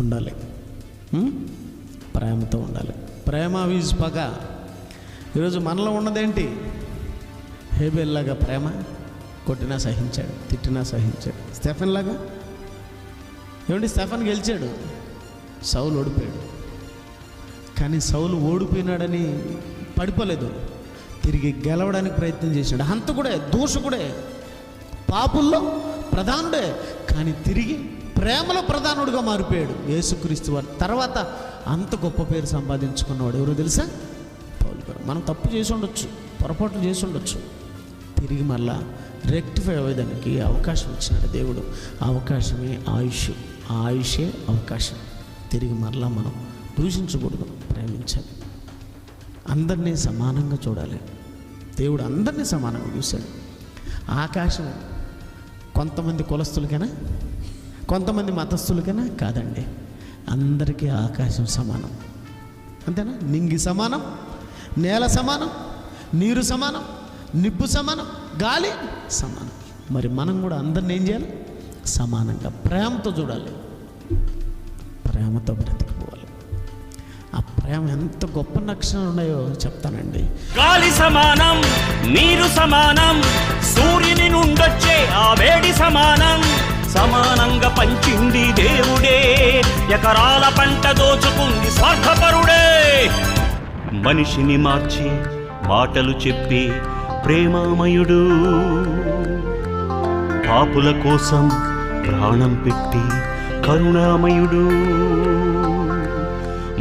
ఉండాలి, ప్రేమతో ఉండాలి. ప్రేమ వీజ్ పగ. ఈరోజు మనలో ఉన్నదేంటి? హేబెల్లాగా ప్రేమ, కొట్టినా సహించాడు, తిట్టినా సహించాడు. స్టెఫెన్ లాగా ఏమండి, స్టెఫెన్ గెలిచాడు, సౌలు ఓడిపోయాడు. కానీ సౌలు ఓడిపోయినాడని పడిపోలేదు, తిరిగి గెలవడానికి ప్రయత్నం చేశాడు. హంతకుడే, దూషకుడే, పాపుల్లో ప్రధానుడే, కానీ తిరిగి ప్రేమలో ప్రధానుడిగా మారిపోయాడు. యేసుక్రీస్తు వారి తర్వాత అంత గొప్ప పేరు సంపాదించుకున్నవాడు ఎవరో తెలుసా? పౌలు గారు. మనం తప్పు చేసి ఉండొచ్చు, పొరపాట్లు చేసి ఉండొచ్చు, తిరిగి మళ్ళా రెక్టిఫై అయ్యేదానికి అవకాశం ఇచ్చినాడు దేవుడు. ఆ అవకాశమే ఆయుష్, ఆ ఆయుషే అవకాశం. తిరిగి మరలా మనం దూషించకూడదు, ప్రేమించాలి, అందరినీ సమానంగా చూడాలి. దేవుడు అందరినీ సమానంగా చూశాడు. ఆకాశం కొంతమంది కులస్తులకైనా, కొంతమంది మతస్థులకైనా కాదండి, అందరికీ ఆకాశం సమానం. అంతేనా? నింగి సమానం, నేల సమానం, నీరు సమానం, నిప్పు సమానం, గాలి సమానం. మరి మనం కూడా అందరిని ఏం చేయాలి? సమానంగా ప్రేమతో చూడాలి, ప్రేమతో బ్రతికిపోవాలి. ఆ ప్రేమ ఎంత గొప్ప లక్షణాలు ఉన్నాయో చెప్తానండి. గాలి సమానం, నీరు సమానం, సూర్యుని నుండొచ్చే ఆ వేడి సమానం. సమానంగా పంచింది దేవుడే, ఎకరాల పంట దోచుకుంది స్వార్థపరుడే. మనిషిని మార్చి మాటలు చెప్పి ప్రేమామయుడు, పాపుల కోసం ప్రాణం పెట్టి కరుణామయుడు.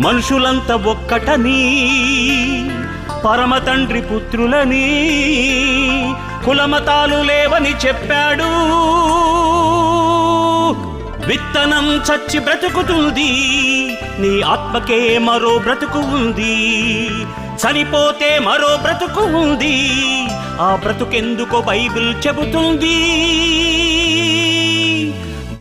మనుషులంతా ఒక్కటని, పరమ తండ్రి పుత్రులని, కులమతాలు లేవని చెప్పాడు. విత్తనం చచ్చి బ్రతుకుతుంది, నీ ఆత్మకే మరో బ్రతుకు ఉంది. చనిపోతే మరో బ్రతుకు ఉంది, ఆ బ్రతుకెందుకో బైబిల్ చెబుతుంది.